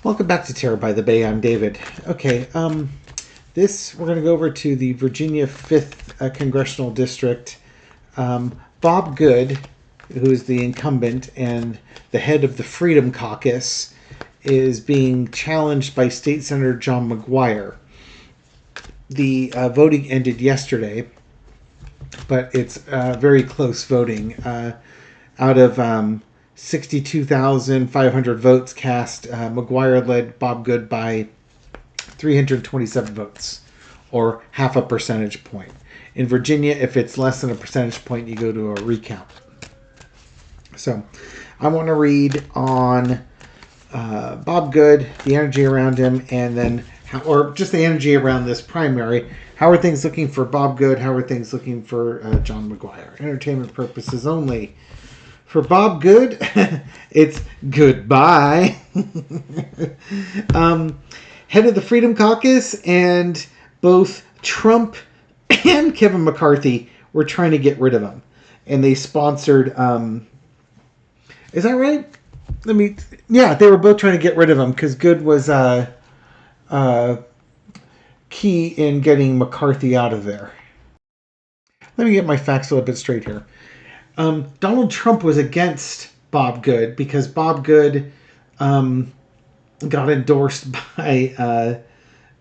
Welcome back to Terror by the Bay. I'm David. Okay, we're going to go over to the Virginia 5th Congressional District. Bob Good, who is the incumbent and the head of the Freedom Caucus, is being challenged by State Senator John McGuire. The voting ended yesterday, but it's very close voting. Out of 62,500 votes cast, Maguire led Bob Good by 327 votes, or half a percentage point. In Virginia, if it's less than a percentage point, you go to a recount. So I want to read on Bob Good, the energy around him, and then or just the energy around this primary. How are things looking for Bob Good? How are things looking for John McGuire? Entertainment purposes only. For Bob Good, it's goodbye. Head of the Freedom Caucus, and both Trump and Kevin McCarthy were trying to get rid of him. And they sponsored... is that right? They were both trying to get rid of him because Good was key in getting McCarthy out of there. Let me get my facts a little bit straight here. Donald Trump was against Bob Good because Bob Good got endorsed by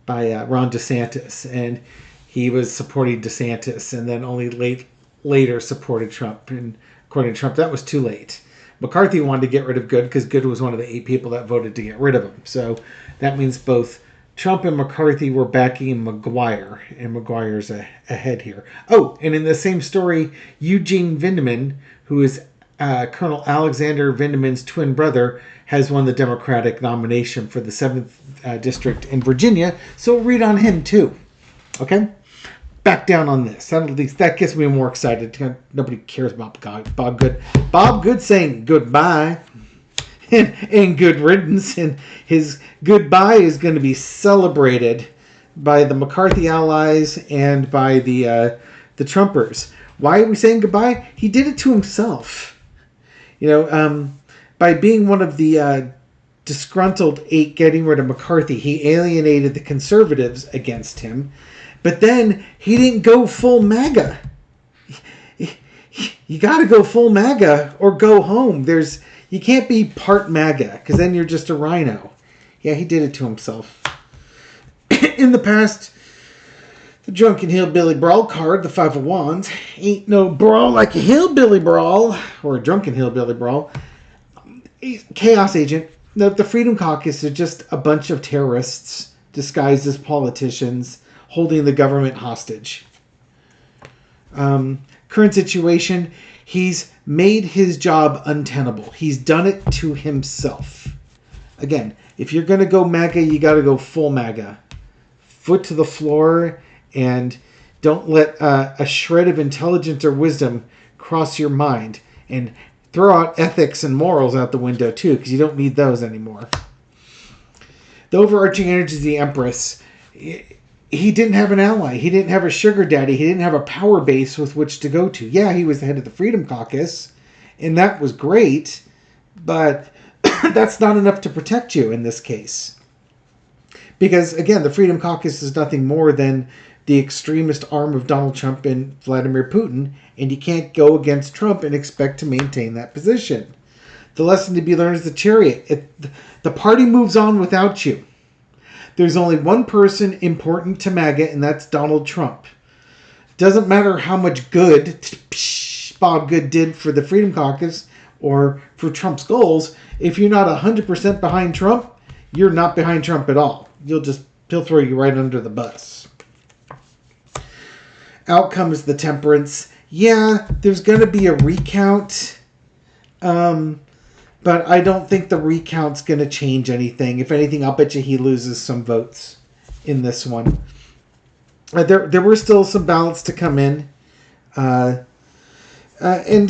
Ron DeSantis, and he was supporting DeSantis, and then only later supported Trump. And according to Trump, that was too late. McCarthy wanted to get rid of Good because Good was one of the 8 people that voted to get rid of him. So that means both Trump and McCarthy were backing Maguire, and Maguire's ahead here. Oh, and in the same story, Eugene Vindman, who is Col Alexander Vindman's twin brother, has won the Democratic nomination for the 7th District in Virginia, so we'll read on him too. Okay? Back down on this. That gets me more excited. Nobody cares about Bob Good. Bob Good saying goodbye. And good riddance, and his goodbye is going to be celebrated by the McCarthy allies and by the Trumpers. Why are we saying goodbye? He did it to himself. By being one of the disgruntled 8 getting rid of McCarthy, he alienated the conservatives against him. But then he didn't go full MAGA. You got to go full MAGA or go home. You can't be part MAGA, because then you're just a rhino. Yeah, he did it to himself. In the past, the Drunken Hillbilly Brawl card, the 5 of Wands, ain't no brawl like a hillbilly brawl, or a drunken hillbilly brawl. Chaos agent. The Freedom Caucus is just a bunch of terrorists disguised as politicians holding the government hostage. Current situation, he's made his job untenable. He's done it to himself. Again, if you're going to go MAGA, you got to go full MAGA. Foot to the floor, and don't let a shred of intelligence or wisdom cross your mind. And throw out ethics and morals out the window too, because you don't need those anymore. The overarching energy of the Empress... He didn't have an ally. He didn't have a sugar daddy. He didn't have a power base with which to go to. Yeah, he was the head of the Freedom Caucus, and that was great, but that's not enough to protect you in this case. Because, again, the Freedom Caucus is nothing more than the extremist arm of Donald Trump and Vladimir Putin, and you can't go against Trump and expect to maintain that position. The lesson to be learned is the chariot. The party moves on without you. There's only one person important to MAGA, and that's Donald Trump. It doesn't matter how much good Bob Good did for the Freedom Caucus or for Trump's goals. If you're not 100% behind Trump, you're not behind Trump at all. He'll throw you right under the bus. Out comes the temperance. Yeah, there's going to be a recount. But I don't think the recount's going to change anything. If anything, I'll bet you he loses some votes in this one. There were still some ballots to come in. And,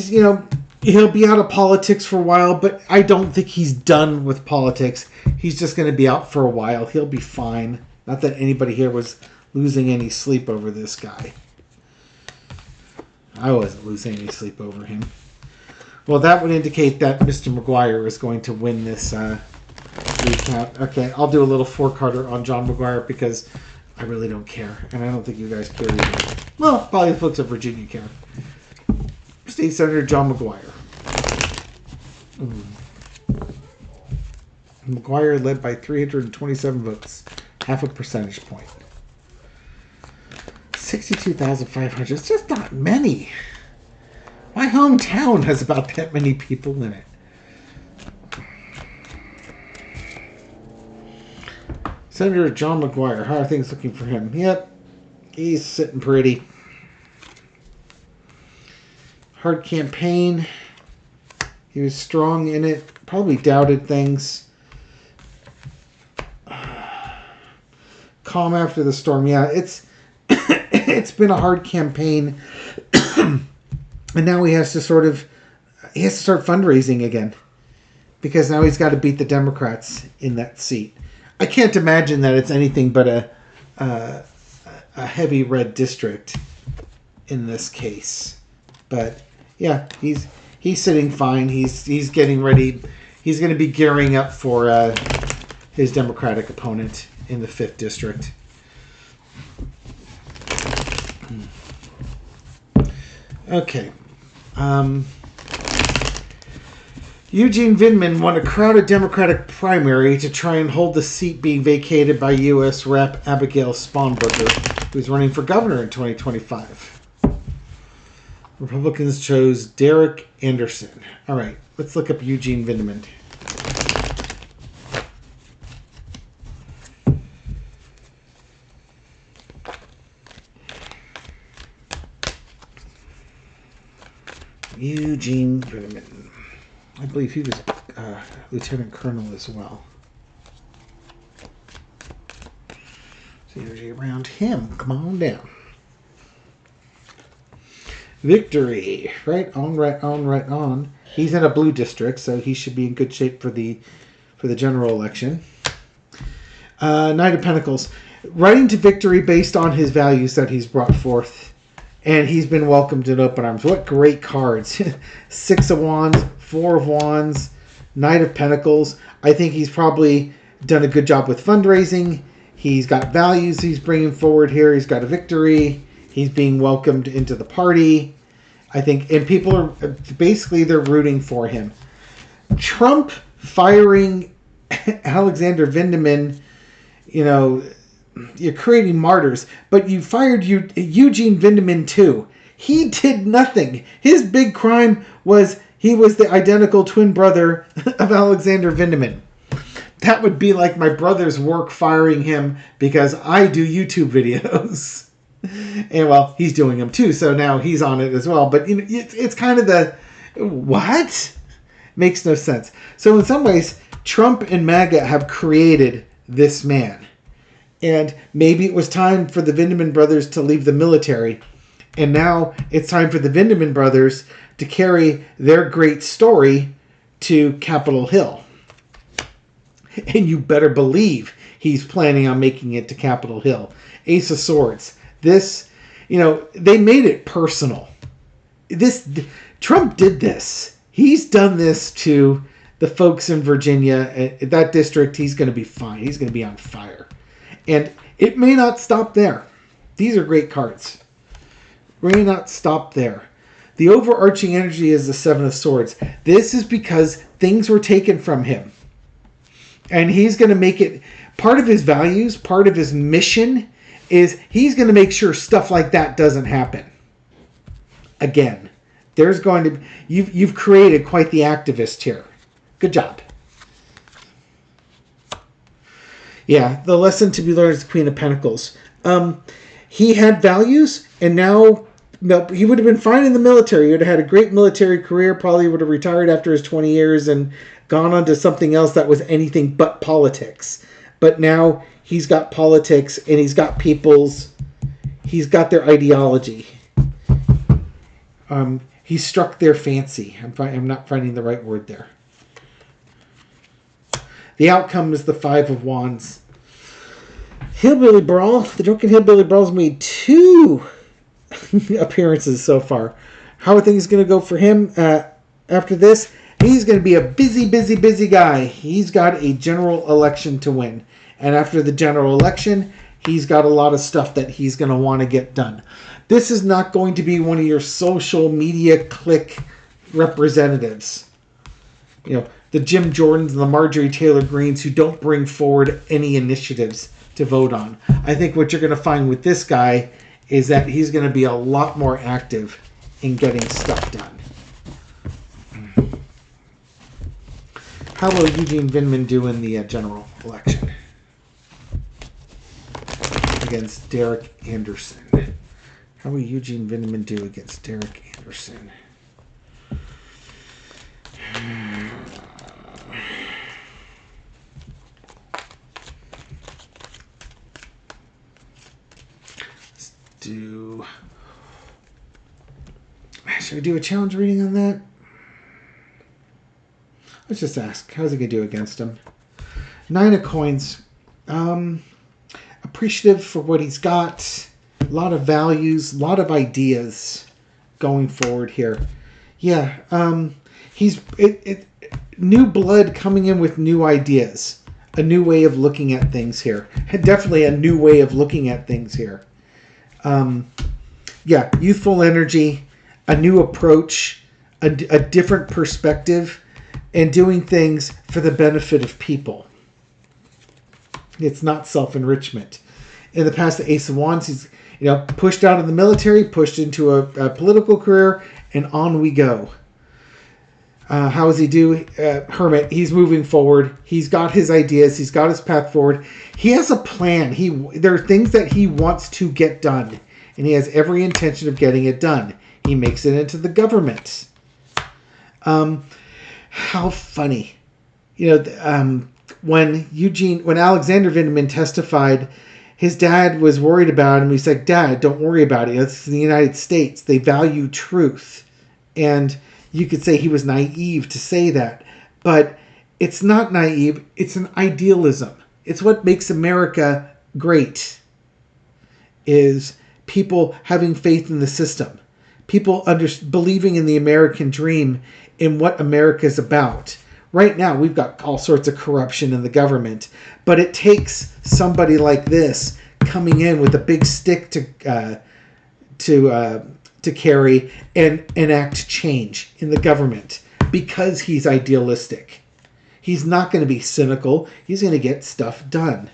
he'll be out of politics for a while, but I don't think he's done with politics. He's just going to be out for a while. He'll be fine. Not that anybody here was losing any sleep over this guy. I wasn't losing any sleep over him. Well, that would indicate that Mr. Maguire is going to win this recount. Okay, I'll do a little 4-carder on John McGuire because I really don't care. And I don't think you guys care either. Well, probably the folks of Virginia care. State Senator John McGuire. McGuire led by 327 votes. Half a percentage point. 62,500. It's just not many. My hometown has about that many people in it. Senator John McGuire. How are things looking for him? Yep. He's sitting pretty. Hard campaign. He was strong in it. Probably doubted things. Calm after the storm. Yeah, it's it's been a hard campaign. And now he has to start fundraising again. Because now he's got to beat the Democrats in that seat. I can't imagine that it's anything but a heavy red district in this case. But yeah, he's sitting fine. He's getting ready. He's going to be gearing up for his Democratic opponent in the 5th district. Okay. Eugene Vindman won a crowded Democratic primary to try and hold the seat being vacated by U.S. Rep. Abigail Spanberger, who's running for governor in 2025. Republicans chose Derek Anderson. All right, let's look up Eugene Vindman. Eugene Vindman. I believe he was lieutenant colonel as well. So energy around him. Come on down. Victory. Right on, right on, right on. He's in a blue district, so he should be in good shape for the general election. Knight of Pentacles. Writing to victory based on his values that he's brought forth. And he's been welcomed in open arms. What great cards. 6 of Wands, 4 of Wands, Knight of Pentacles. I think he's probably done a good job with fundraising. He's got values he's bringing forward here. He's got a victory. He's being welcomed into the party. I think, and people are, basically they're rooting for him. Trump firing Alexander Vindman, you're creating martyrs, but you fired Eugene Vindman too. He did nothing. His big crime was he was the identical twin brother of Alexander Vindman. That would be like my brother's work firing him because I do YouTube videos. And well, he's doing them too, so now he's on it as well. But it's kind of the what? Makes no sense. So in some ways, Trump and MAGA have created this man. And maybe it was time for the Vindman brothers to leave the military. And now it's time for the Vindman brothers to carry their great story to Capitol Hill. And you better believe he's planning on making it to Capitol Hill. Ace of Swords. This, they made it personal. Trump did this. He's done this to the folks in Virginia. That district, he's going to be fine. He's going to be on fire. And it may not stop there. These are great cards. May not stop there. The overarching energy is the 7 of Swords. This is because things were taken from him. And he's going to make it part of his values, part of his mission is he's going to make sure stuff like that doesn't happen. Again, there's going to you've created quite the activist here. Good job. Yeah, the lesson to be learned is Queen of Pentacles. He had values, and now he would have been fine in the military. He would have had a great military career, probably would have retired after his 20 years and gone on to something else that was anything but politics. But now he's got politics, and he's got he's got their ideology. He struck their fancy. I'm not finding the right word there. The outcome is the 5 of Wands. Hillbilly Brawl. The Drunken Hillbilly Brawl's made 2 appearances so far. How are things going to go for him after this? He's going to be a busy, busy, busy guy. He's got a general election to win. And after the general election, he's got a lot of stuff that he's going to want to get done. This is not going to be one of your social media clique representatives. You know, the Jim Jordans and the Marjorie Taylor Greens who don't bring forward any initiatives to vote on. I think what you're going to find with this guy is that he's going to be a lot more active in getting stuff done. How will Eugene Vindman do in the general election? Against Derek Anderson. How will Eugene Vindman do against Derek Anderson? Should we do a challenge reading on that? Let's just ask. How's he going to do against him? 9 of coins. Appreciative for what he's got. A lot of values. A lot of ideas going forward here. Yeah. New blood coming in with new ideas. A new way of looking at things here. Definitely a new way of looking at things here. Yeah, youthful energy, a new approach, a different perspective, and doing things for the benefit of people. It's not self-enrichment. In the past, the Ace of Wands, he's pushed out of the military, pushed into a political career, and on we go. How does he do? Hermit, he's moving forward. He's got his ideas. He's got his path forward. He has a plan. There are things that he wants to get done. And he has every intention of getting it done. He makes it into the government. How funny. When Alexander Vindman testified, his dad was worried about him. He's like, Dad, don't worry about it. It's the United States. They value truth. And you could say he was naive to say that. But it's not naive. It's an idealism. It's what makes America great. Is people having faith in the system. People believing in the American dream, in what America is about. Right now, we've got all sorts of corruption in the government. But it takes somebody like this coming in with a big stick to carry and enact change in the government. Because he's idealistic. He's not going to be cynical. He's going to get stuff done.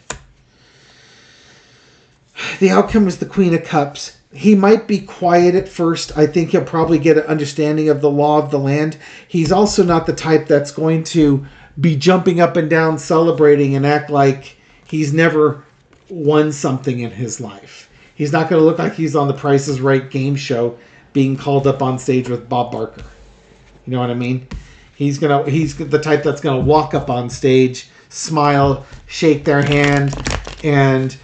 The outcome is the Queen of Cups. He might be quiet at first. I think he'll probably get an understanding of the law of the land. He's also not the type that's going to be jumping up and down, celebrating, and act like he's never won something in his life. He's not going to look like he's on the Price is Right game show being called up on stage with Bob Barker. You know what I mean? He's the type that's going to walk up on stage, smile, shake their hand, and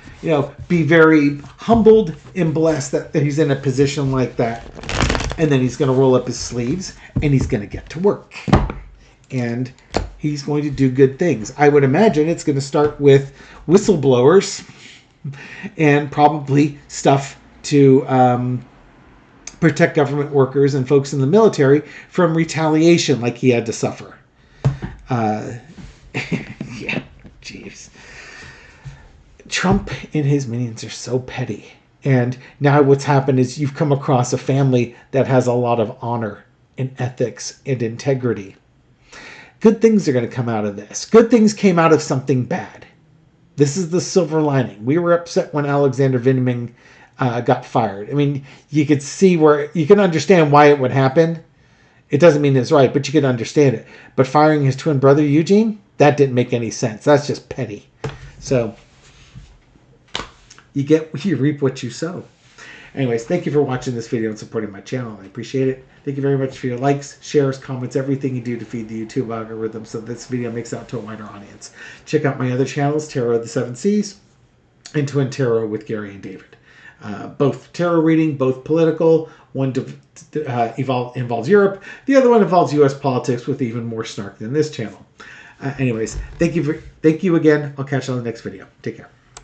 be very humbled and blessed that he's in a position like that. And then he's going to roll up his sleeves and he's going to get to work. And he's going to do good things. I would imagine it's going to start with whistleblowers and probably stuff to protect government workers and folks in the military from retaliation like he had to suffer. Yeah, jeez. Trump and his minions are so petty. And now what's happened is you've come across a family that has a lot of honor and ethics and integrity. Good things are going to come out of this. Good things came out of something bad. This is the silver lining. We were upset when Alexander Vindman got fired. I mean, you could see you can understand why it would happen. It doesn't mean it's right, but you can understand it. But firing his twin brother, Eugene, that didn't make any sense. That's just petty. So you reap what you sow. Anyways, thank you for watching this video and supporting my channel. I appreciate it. Thank you very much for your likes, shares, comments, everything you do to feed the YouTube algorithm so this video makes out to a wider audience. Check out my other channels, Tarot of the Seven Seas and Twin Tarot with Gary and David. Both tarot reading, both political. One involves Europe. The other one involves U.S. politics with even more snark than this channel. Anyways, thank you again. I'll catch you on the next video. Take care.